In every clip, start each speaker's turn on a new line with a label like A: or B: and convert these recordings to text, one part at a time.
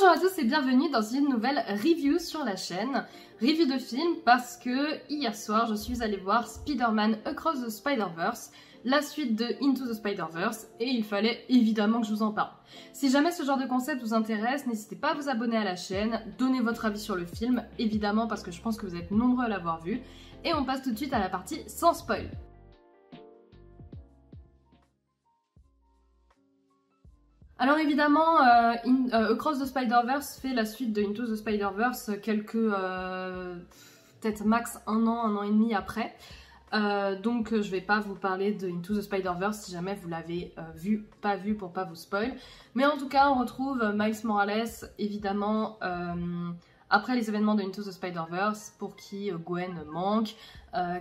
A: Bonjour à tous et bienvenue dans une nouvelle review sur la chaîne. Review de film parce que hier soir je suis allée voir Spider-Man Across the Spider-Verse, la suite de Into the Spider-Verse, et il fallait évidemment que je vous en parle. Si jamais ce genre de concept vous intéresse, n'hésitez pas à vous abonner à la chaîne, donner votre avis sur le film, évidemment parce que je pense que vous êtes nombreux à l'avoir vu, et on passe tout de suite à la partie sans spoil. Alors évidemment, Across the Spider-Verse fait la suite de Into the Spider-Verse quelques, peut-être max un an et demi après. Donc je vais pas vous parler de Into the Spider-Verse si jamais vous l'avez vu, pas vu pour pas vous spoil. Mais en tout cas, on retrouve Miles Morales, évidemment, après les événements de Into the Spider-Verse, pour qui Gwen manque,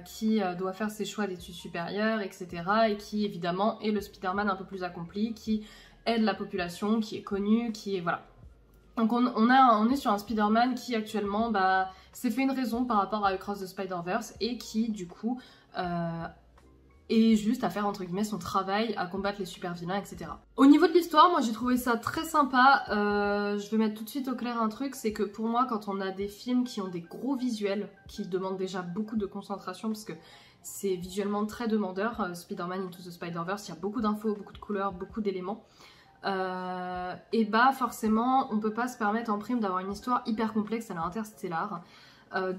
A: qui doit faire ses choix d'études supérieures, etc. Et qui, évidemment, est le Spider-Man un peu plus accompli, qui aide la population, qui est connu, qui est... voilà. Donc on est sur un Spider-Man qui actuellement s'est fait une raison par rapport à Across the Spider-Verse et qui du coup est juste à faire entre guillemets son travail, à combattre les super vilains, etc. Au niveau de l'histoire, moi j'ai trouvé ça très sympa. Je vais mettre tout de suite au clair un truc, c'est que pour moi quand on a des films qui ont des gros visuels, qui demandent déjà beaucoup de concentration parce que c'est visuellement très demandeur, Spider-Man Into the Spider-Verse, il y a beaucoup d'infos, beaucoup de couleurs, beaucoup d'éléments. Et forcément on peut pas se permettre en prime d'avoir une histoire hyper complexe à l'interstellar.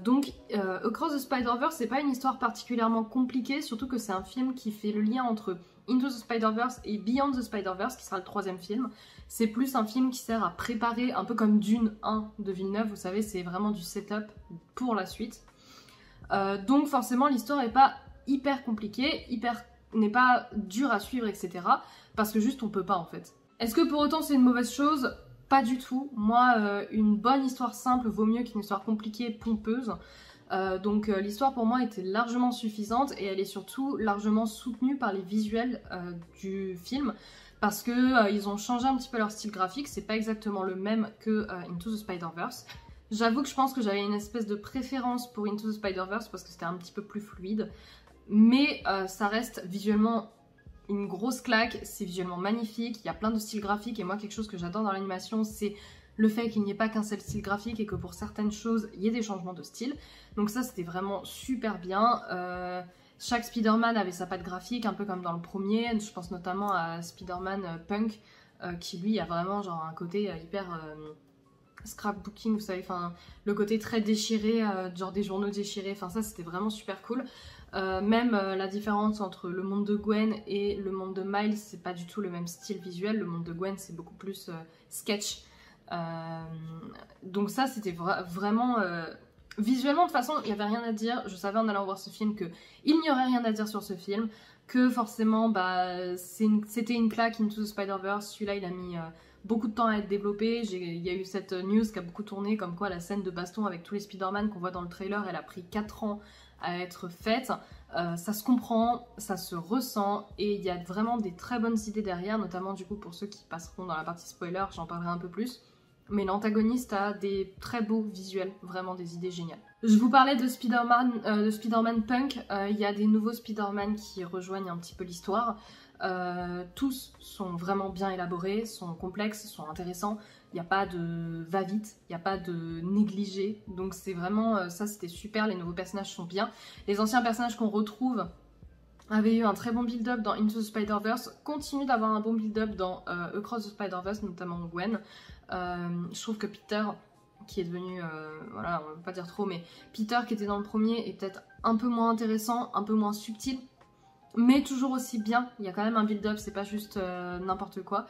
A: Donc Across the Spider-Verse c'est pas une histoire particulièrement compliquée, surtout que c'est un film qui fait le lien entre Into the Spider-Verse et Beyond the Spider-Verse qui sera le troisième film. C'est plus un film qui sert à préparer, un peu comme Dune 1 de Villeneuve, vous savez, c'est vraiment du setup pour la suite. Donc forcément l'histoire est pas hyper compliquée, n'est pas dure à suivre, etc. Parce que juste on peut pas en fait. Est-ce que pour autant c'est une mauvaise chose? Pas du tout. Moi, une bonne histoire simple vaut mieux qu'une histoire compliquée, pompeuse. Donc l'histoire pour moi était largement suffisante et elle est surtout largement soutenue par les visuels du film. Parce que ils ont changé un petit peu leur style graphique, c'est pas exactement le même que Into the Spider-Verse. J'avoue que je pense que j'avais une espèce de préférence pour Into the Spider-Verse parce que c'était un petit peu plus fluide. Mais ça reste visuellement une grosse claque, c'est visuellement magnifique, il y a plein de styles graphiques et moi quelque chose que j'adore dans l'animation c'est le fait qu'il n'y ait pas qu'un seul style graphique et que pour certaines choses il y ait des changements de style. Donc ça c'était vraiment super bien. Chaque Spider-Man avait sa patte graphique un peu comme dans le premier, je pense notamment à Spider-Man Punk qui lui a vraiment genre un côté hyper... scrapbooking, vous savez, enfin le côté très déchiré, genre des journaux déchirés, enfin ça c'était vraiment super cool. Même la différence entre le monde de Gwen et le monde de Miles, c'est pas du tout le même style visuel. Le monde de Gwen c'est beaucoup plus sketch. Donc ça c'était vraiment... visuellement de toute façon il n'y avait rien à dire. Je savais en allant voir ce film qu'il n'y aurait rien à dire sur ce film. Que forcément c'était une claque Into the Spider-Verse. Celui-là il a mis... beaucoup de temps à être développé. Il y a eu cette news qui a beaucoup tourné comme quoi la scène de baston avec tous les Spider-Man qu'on voit dans le trailer, elle a pris 4 ans à être faite. Ça se comprend, ça se ressent et il y a vraiment des très bonnes idées derrière, notamment du coup pour ceux qui passeront dans la partie spoiler, j'en parlerai un peu plus. Mais l'antagoniste a des très beaux visuels, vraiment des idées géniales. Je vous parlais de Spider-Man Punk, il y a des nouveaux Spider-Man qui rejoignent un petit peu l'histoire. Tous sont vraiment bien élaborés, sont complexes, sont intéressants. Il n'y a pas de va-vite, il n'y a pas de négligé. Donc c'est vraiment, ça c'était super, les nouveaux personnages sont bien. Les anciens personnages qu'on retrouve avaient eu un très bon build-up dans Into the Spider-Verse, continuent d'avoir un bon build-up dans Across the Spider-Verse, notamment Gwen. Je trouve que Peter, qui est devenu, voilà, on va pas dire trop, mais Peter qui était dans le premier est peut-être un peu moins intéressant, un peu moins subtil. Mais toujours aussi bien, il y a quand même un build-up, c'est pas juste n'importe quoi.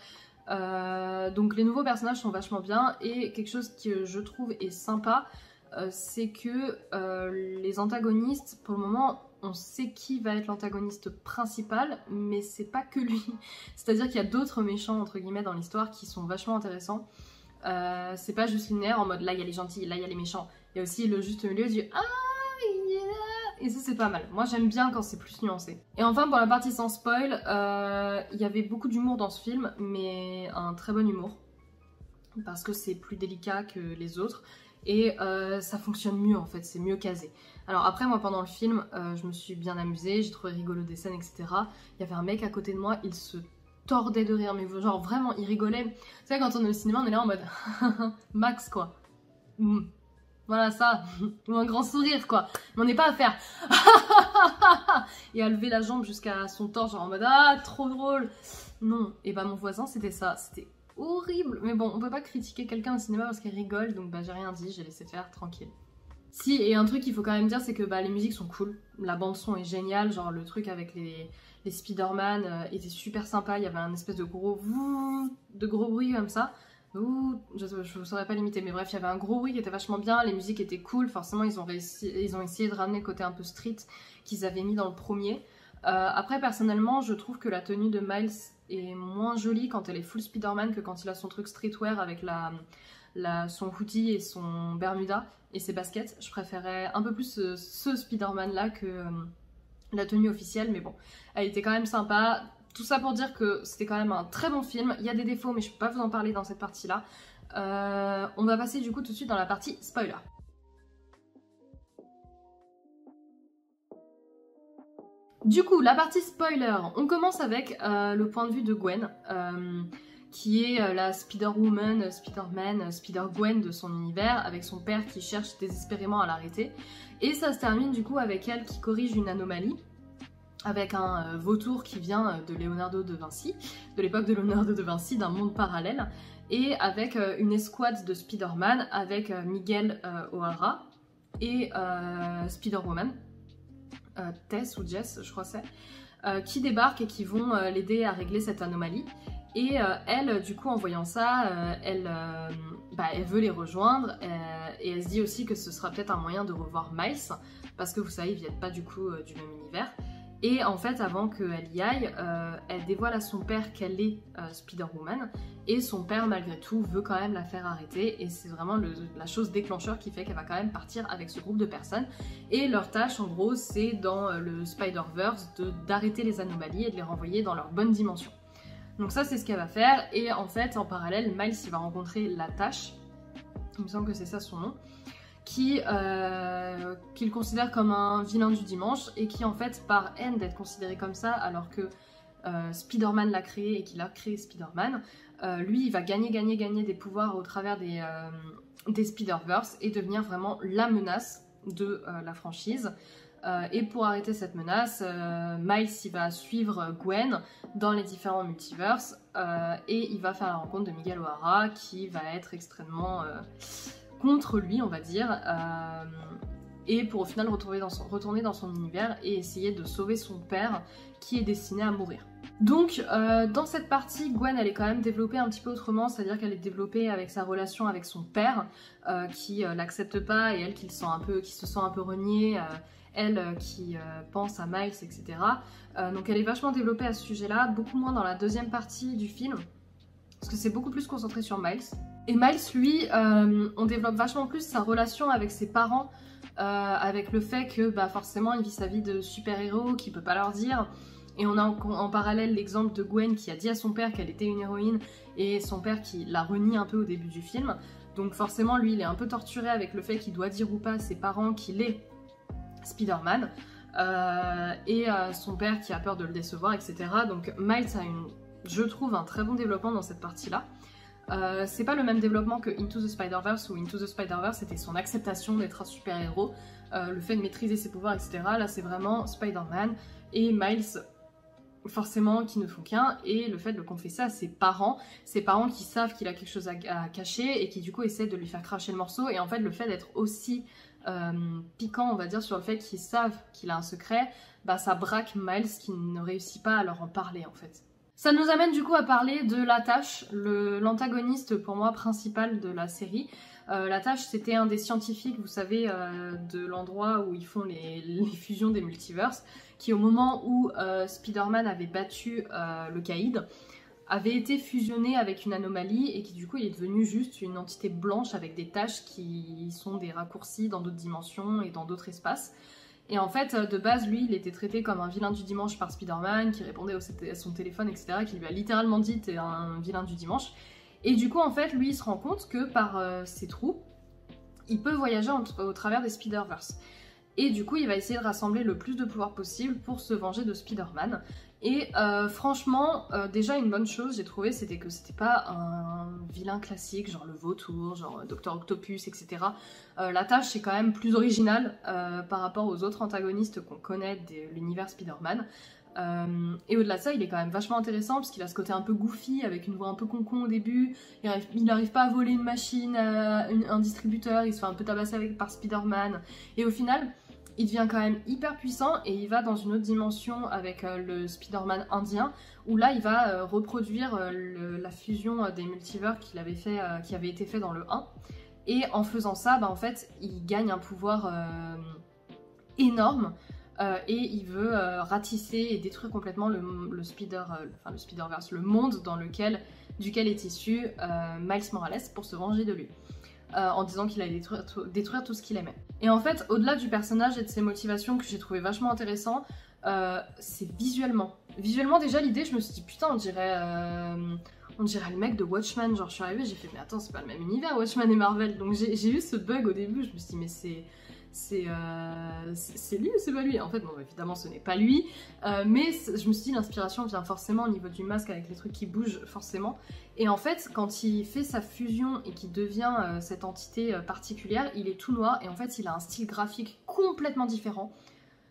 A: Donc les nouveaux personnages sont vachement bien et quelque chose que je trouve est sympa, c'est que les antagonistes, pour le moment, on sait qui va être l'antagoniste principal, mais c'est pas que lui. C'est-à-dire qu'il y a d'autres méchants, entre guillemets, dans l'histoire qui sont vachement intéressants. C'est pas juste linéaire en mode là il y a les gentils, là il y a les méchants. Il y a aussi le juste milieu du ah yeah. Et ça c'est pas mal, moi j'aime bien quand c'est plus nuancé. Et enfin pour la partie sans spoil, il y avait beaucoup d'humour dans ce film, mais un très bon humour. Parce que c'est plus délicat que les autres. Et ça fonctionne mieux en fait, c'est mieux casé. Alors après moi pendant le film, je me suis bien amusée, j'ai trouvé rigolo des scènes, etc. Il y avait un mec à côté de moi, il se tordait de rire, mais genre vraiment, il rigolait. Tu sais, quand on est au cinéma, on est là en mode Max, quoi. Voilà ça, ou un grand sourire, quoi. Mais on n'est pas à faire et à lever la jambe jusqu'à son torse, genre en mode ah, trop drôle. Non, et bah mon voisin, c'était ça, c'était horrible. Mais bon, on peut pas critiquer quelqu'un au cinéma parce qu'il rigole, donc bah j'ai rien dit, j'ai laissé faire, tranquille. Si, et un truc qu'il faut quand même dire, c'est que bah, les musiques sont cool. La bande son est géniale, genre le truc avec les Spider-Man était super sympa. Il y avait un espèce de gros bruit comme ça. Je saurais pas l'imiter, mais bref, il y avait un gros bruit qui était vachement bien. Les musiques étaient cool. Forcément, ils ont essayé de ramener le côté un peu street qu'ils avaient mis dans le premier. Après, personnellement, je trouve que la tenue de Miles est moins jolie quand elle est full Spider-Man que quand il a son truc streetwear avec son hoodie et son bermuda et ses baskets. Je préférais un peu plus ce Spider-Man là que la tenue officielle, mais bon, elle était quand même sympa. Tout ça pour dire que c'était quand même un très bon film. Il y a des défauts, mais je peux pas vous en parler dans cette partie là. On va passer du coup tout de suite dans la partie spoiler. Du coup, la partie spoiler, on commence avec le point de vue de Gwen, qui est la Spider-Woman, Spider-Man, Spider-Gwen de son univers, avec son père qui cherche désespérément à l'arrêter. Et ça se termine du coup avec elle qui corrige une anomalie, avec un vautour qui vient de Leonardo da Vinci, de l'époque de Leonardo da Vinci, d'un monde parallèle, et avec une escouade de Spider-Man, avec Miguel O'Hara et Spider-Woman, Tess ou Jess, je crois c'est, qui débarquent et qui vont l'aider à régler cette anomalie. Et elle, du coup, en voyant ça, elle veut les rejoindre et elle se dit aussi que ce sera peut-être un moyen de revoir Miles, parce que vous savez, ils viennent pas du coup du même univers. Et en fait, avant qu'elle y aille, elle dévoile à son père qu'elle est Spider-Woman, et son père, malgré tout, veut quand même la faire arrêter, et c'est vraiment la chose déclencheur qui fait qu'elle va quand même partir avec ce groupe de personnes. Et leur tâche, en gros, c'est dans le Spider-Verse d'arrêter les anomalies et de les renvoyer dans leur bonne dimension. Donc ça, c'est ce qu'elle va faire, et en fait, en parallèle, Miles, il va rencontrer la Tâche, il me semble que c'est ça son nom, qu'il considère comme un vilain du dimanche, et qui en fait, par haine d'être considéré comme ça, alors que Spider-Man l'a créé et qu'il a créé Spider-Man, lui, il va gagner des pouvoirs au travers des Spider-Verse, et devenir vraiment la menace de la franchise. Et pour arrêter cette menace, Miles il va suivre Gwen dans les différents multiverses et il va faire la rencontre de Miguel O'Hara qui va être extrêmement contre lui, on va dire, et pour au final retourner dans son univers et essayer de sauver son père qui est destiné à mourir. Donc dans cette partie, Gwen elle est quand même développée un petit peu autrement, c'est-à-dire qu'elle est développée avec sa relation avec son père qui l'accepte pas, et elle qui se sent un peu reniée, elle qui pense à Miles, etc. Donc elle est vachement développée à ce sujet-là, beaucoup moins dans la deuxième partie du film, parce que c'est beaucoup plus concentré sur Miles. Et Miles, lui, on développe vachement plus sa relation avec ses parents, avec le fait que bah, forcément il vit sa vie de super-héros, qu'il peut pas leur dire. Et on a en parallèle l'exemple de Gwen qui a dit à son père qu'elle était une héroïne, et son père qui la renie un peu au début du film. Donc forcément, lui, il est un peu torturé avec le fait qu'il doit dire ou pas à ses parents qu'il est Spider-Man, et son père qui a peur de le décevoir, etc. Donc Miles a je trouve un très bon développement dans cette partie-là. C'est pas le même développement que Into the Spider-Verse, où Into the Spider-Verse c'était son acceptation d'être un super-héros, le fait de maîtriser ses pouvoirs, etc. Là c'est vraiment Spider-Man et Miles forcément qui ne font qu'un, et le fait de le confesser à ses parents qui savent qu'il a quelque chose à cacher et qui du coup essaient de lui faire cracher le morceau. Et en fait le fait d'être aussi piquant, on va dire, sur le fait qu'ils savent qu'il a un secret, bah ça braque Miles qui ne réussit pas à leur en parler en fait. Ça nous amène du coup à parler de la Tâche, l'antagoniste pour moi principal de la série. La Tâche c'était un des scientifiques, vous savez, de l'endroit où ils font les fusions des multiverses, qui au moment où Spider-Man avait battu le Caïd, avait été fusionné avec une anomalie, et qui du coup il est devenu juste une entité blanche avec des taches qui sont des raccourcis dans d'autres dimensions et dans d'autres espaces. Et en fait, de base, lui, il était traité comme un vilain du dimanche par Spider-Man, qui répondait à son téléphone, etc., qui lui a littéralement dit « t'es un vilain du dimanche ». Et du coup, en fait, lui, il se rend compte que par ses trous, il peut voyager au travers des Spider-Verse. Et du coup il va essayer de rassembler le plus de pouvoir possible pour se venger de Spider-Man. Et franchement, déjà une bonne chose j'ai trouvé, c'était que c'était pas un vilain classique, genre le vautour, genre Dr Octopus, etc. La tâche est quand même plus originale par rapport aux autres antagonistes qu'on connaît de l'univers Spider-Man. Et au-delà de ça, il est quand même vachement intéressant parce qu'il a ce côté un peu goofy avec une voix un peu con-con au début. Il n'arrive pas à voler une machine, un distributeur, il se fait un peu tabasser par Spider-Man. Et au final, il devient quand même hyper puissant et il va dans une autre dimension avec le Spider-Man indien où là il va reproduire la fusion des multivers qui avait été fait dans le 1. Et en faisant ça, bah, en fait, il gagne un pouvoir énorme. Et il veut ratisser et détruire complètement le Spider-Verse, le monde duquel est issu Miles Morales pour se venger de lui. En disant qu'il allait détruire tout ce qu'il aimait. Et en fait, au-delà du personnage et de ses motivations que j'ai trouvé vachement intéressant, c'est visuellement. Visuellement, déjà, l'idée, je me suis dit, putain, on dirait le mec de Watchmen. Genre, je suis arrivée, j'ai fait, mais attends, c'est pas le même univers, Watchmen et Marvel. Donc j'ai eu ce bug au début, je me suis dit, mais c'est lui ou c'est pas lui? En fait, bon, évidemment, ce n'est pas lui, mais je me suis dit, l'inspiration vient forcément au niveau du masque avec les trucs qui bougent, forcément. Et en fait, quand il fait sa fusion et qu'il devient cette entité particulière, il est tout noir et en fait, il a un style graphique complètement différent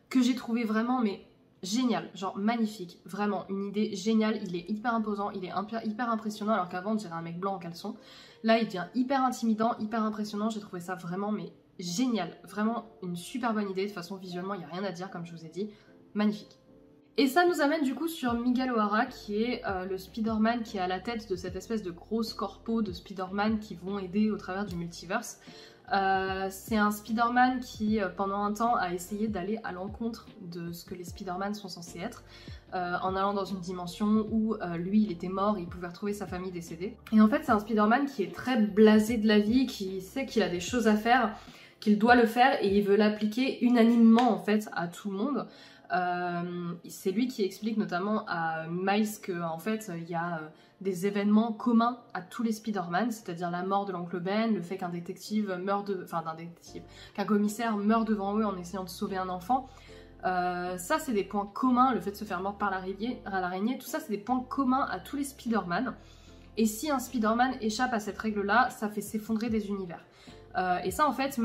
A: que j'ai trouvé vraiment, mais génial, genre magnifique, vraiment une idée géniale. Il est hyper imposant, il est hyper impressionnant alors qu'avant, on dirait un mec blanc en caleçon. Là, il devient hyper intimidant, hyper impressionnant. J'ai trouvé ça vraiment, mais génial, vraiment une super bonne idée. De toute façon, visuellement, il n'y a rien à dire, comme je vous ai dit, magnifique. Et ça nous amène du coup sur Miguel O'Hara, qui est le Spider-Man qui est à la tête de cette espèce de grosse corpo de Spider-Man qui vont aider au travers du multiverse. C'est un Spider-Man qui, pendant un temps, a essayé d'aller à l'encontre de ce que les Spider-Man sont censés être, en allant dans une dimension où lui, il était mort et il pouvait retrouver sa famille décédée. Et en fait, c'est un Spider-Man qui est très blasé de la vie, qui sait qu'il a des choses à faire, qu'il doit le faire et il veut l'appliquer unanimement en fait à tout le monde. C'est lui qui explique notamment à Miles que en fait il y a des événements communs à tous les Spider-Man, c'est-à-dire la mort de l'oncle Ben, le fait qu'un qu'un commissaire meurt devant eux en essayant de sauver un enfant. Ça c'est des points communs, le fait de se faire mordre par l'araignée, tout ça c'est des points communs à tous les Spider-Man. Et si un Spider-Man échappe à cette règle-là, ça fait s'effondrer des univers. Et ça en fait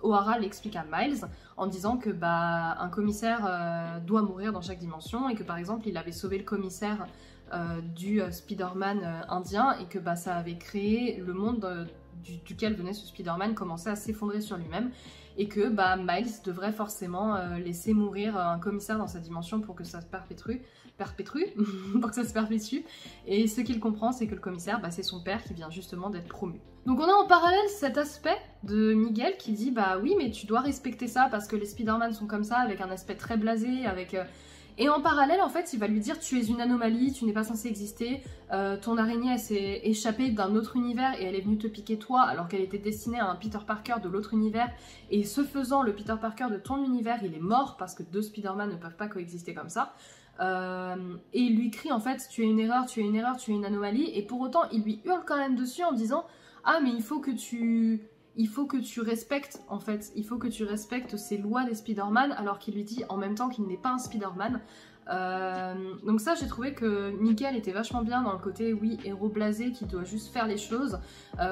A: O'Hara l'explique à Miles en disant que un commissaire doit mourir dans chaque dimension et que par exemple il avait sauvé le commissaire du Spider-Man indien et que ça avait créé le monde duquel venait ce Spider-Man commençait à s'effondrer sur lui-même et que Miles devrait forcément laisser mourir un commissaire dans sa dimension pour que ça se perpétue pour que ça se perpétue. Et ce qu'il comprend, c'est que le commissaire, c'est son père qui vient justement d'être promu. Donc on a en parallèle cet aspect de Miguel qui dit oui mais tu dois respecter ça parce que les Spider-Man sont comme ça, avec un aspect très blasé, avec... Et en parallèle, en fait, il va lui dire tu es une anomalie, tu n'es pas censé exister, ton araignée elle s'est échappée d'un autre univers et elle est venue te piquer toi alors qu'elle était destinée à un Peter Parker de l'autre univers, et ce faisant, le Peter Parker de ton univers il est mort parce que deux Spider-Man ne peuvent pas coexister comme ça. Et il lui crie en fait tu es une erreur, tu es une erreur, tu es une anomalie, et pour autant il lui hurle quand même dessus en disant ah mais il faut que tu respectes en fait, il faut que tu respectes ces lois des Spider-Man, alors qu'il lui dit en même temps qu'il n'est pas un Spider-Man. Donc ça j'ai trouvé que Miguel était vachement bien dans le côté oui héros blasé qui doit juste faire les choses.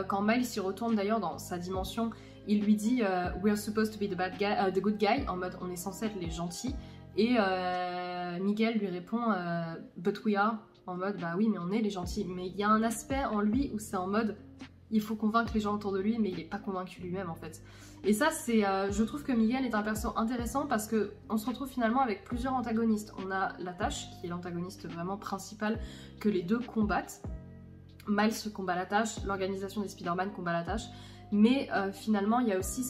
A: Quand Miles s'y retourne d'ailleurs dans sa dimension, il lui dit we're supposed to be the good guy, en mode on est censé être les gentils, et Miguel lui répond but we are, en mode oui mais on est les gentils, mais il y a un aspect en lui où c'est en mode il faut convaincre les gens autour de lui, mais il n'est pas convaincu lui-même en fait. Et ça, je trouve que Miguel est un perso intéressant parce qu'on se retrouve finalement avec plusieurs antagonistes. On a la Tâche, qui est l'antagoniste vraiment principal que les deux combattent. Miles combat la Tâche, l'organisation des Spider-Man combat la Tâche, mais finalement il y a aussi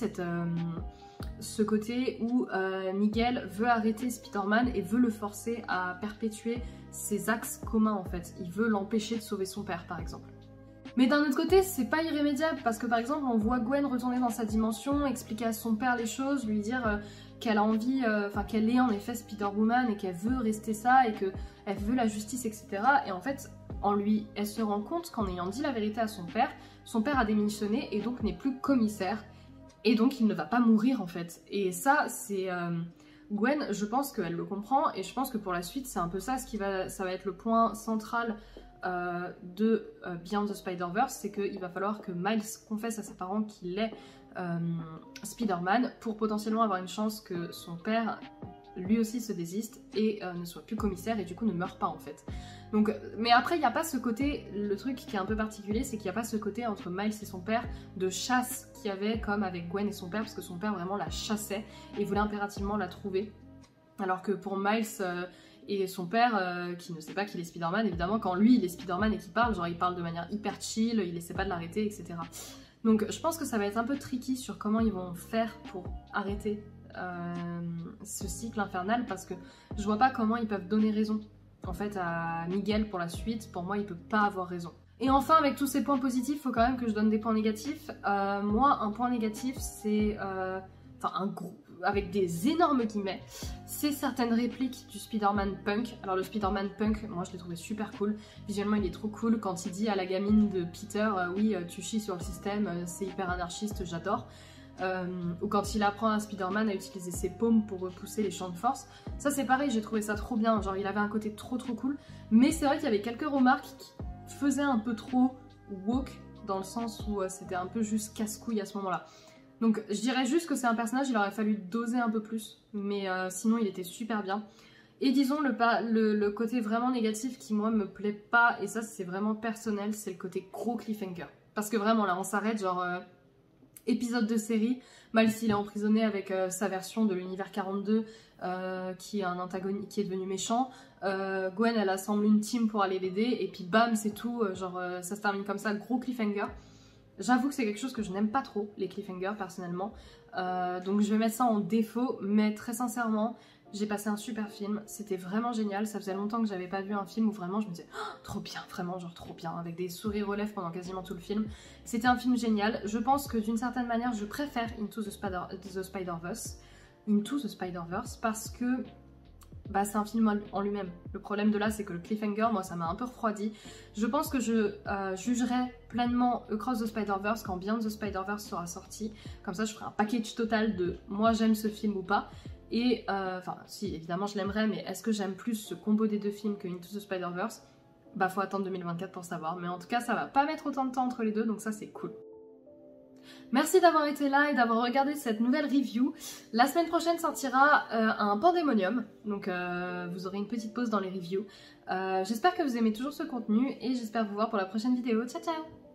A: ce côté où Miguel veut arrêter Spider-Man et veut le forcer à perpétuer ses axes communs en fait. Il veut l'empêcher de sauver son père par exemple. Mais d'un autre côté, c'est pas irrémédiable parce que par exemple, on voit Gwen retourner dans sa dimension, expliquer à son père les choses, lui dire qu'elle a envie, qu'elle est en effet Spider-Woman et qu'elle veut rester ça et qu'elle veut la justice, etc. Et en fait, elle se rend compte qu'en ayant dit la vérité à son père a démissionné et donc n'est plus commissaire. et donc il ne va pas mourir en fait. Et ça, c'est... Gwen, je pense qu'elle le comprend, et je pense que pour la suite, c'est un peu ça, ça va être le point central de Beyond the Spider-Verse, c'est qu'il va falloir que Miles confesse à ses parents qu'il est Spider-Man pour potentiellement avoir une chance que son père lui aussi se désiste et ne soit plus commissaire et du coup ne meurt pas en fait. Donc, mais après il n'y a pas ce côté, le truc qui est un peu particulier, c'est qu'il n'y a pas ce côté entre Miles et son père de chasse qu'il y avait comme avec Gwen et son père, parce que son père vraiment la chassait et voulait impérativement la trouver. Alors que pour Miles et son père, qui ne sait pas qu'il est Spider-Man, évidemment quand lui il est Spider-Man et qu'il parle, genre il parle de manière hyper chill, il essaie pas de l'arrêter, etc. Donc je pense que ça va être un peu tricky sur comment ils vont faire pour arrêter ce cycle infernal, parce que je vois pas comment ils peuvent donner raison en fait à Miguel pour la suite. Pour moi il peut pas avoir raison. Et enfin, avec tous ces points positifs, il faut quand même que je donne des points négatifs. Moi, un point négatif, c'est enfin un gros, avec des énormes guillemets, c'est certaines répliques du Spider-Man punk. Alors le Spider-Man punk, moi je l'ai trouvé super cool, visuellement il est trop cool quand il dit à la gamine de Peter oui tu chies sur le système, c'est hyper anarchiste, j'adore. Ou quand il apprend à Spider-Man à utiliser ses paumes pour repousser les champs de force, ça c'est pareil, j'ai trouvé ça trop bien, genre il avait un côté trop cool, mais c'est vrai qu'il y avait quelques remarques qui faisaient un peu trop woke, dans le sens où c'était un peu juste casse-couille à ce moment-là. Donc je dirais juste que c'est un personnage, il aurait fallu doser un peu plus, mais sinon il était super bien. Et disons le côté vraiment négatif qui moi me plaît pas, et ça c'est vraiment personnel, c'est le côté gros cliffhanger. Parce que vraiment là on s'arrête genre épisode de série, Miles il est emprisonné avec sa version de l'univers 42 qui est un antagoniste, qui est devenu méchant. Gwen elle assemble une team pour aller l'aider et puis bam c'est tout, genre ça se termine comme ça, gros cliffhanger. J'avoue que c'est quelque chose que je n'aime pas trop, les cliffhangers personnellement, donc je vais mettre ça en défaut, mais très sincèrement j'ai passé un super film, c'était vraiment génial, ça faisait longtemps que j'avais pas vu un film où vraiment je me disais oh, trop bien, vraiment genre trop bien, avec des sourires aux lèvres pendant quasiment tout le film. C'était un film génial, je pense que d'une certaine manière je préfère Into the Spider-Verse, parce que bah, c'est un film en lui-même. Le problème de là, c'est que le cliffhanger, moi, ça m'a un peu refroidi. Je pense que je jugerai pleinement Across the Spider-Verse quand Beyond the Spider-Verse sera sorti. Comme ça, je ferai un package total de moi, j'aime ce film ou pas. Et, enfin, si, évidemment, je l'aimerais, mais est-ce que j'aime plus ce combo des deux films que Into the Spider-Verse? Bah, faut attendre 2024 pour savoir. Mais en tout cas, ça va pas mettre autant de temps entre les deux, donc ça, c'est cool. Merci d'avoir été là et d'avoir regardé cette nouvelle review. La semaine prochaine sortira un Pandemonium, donc vous aurez une petite pause dans les reviews. J'espère que vous aimez toujours ce contenu et j'espère vous voir pour la prochaine vidéo. Ciao ciao!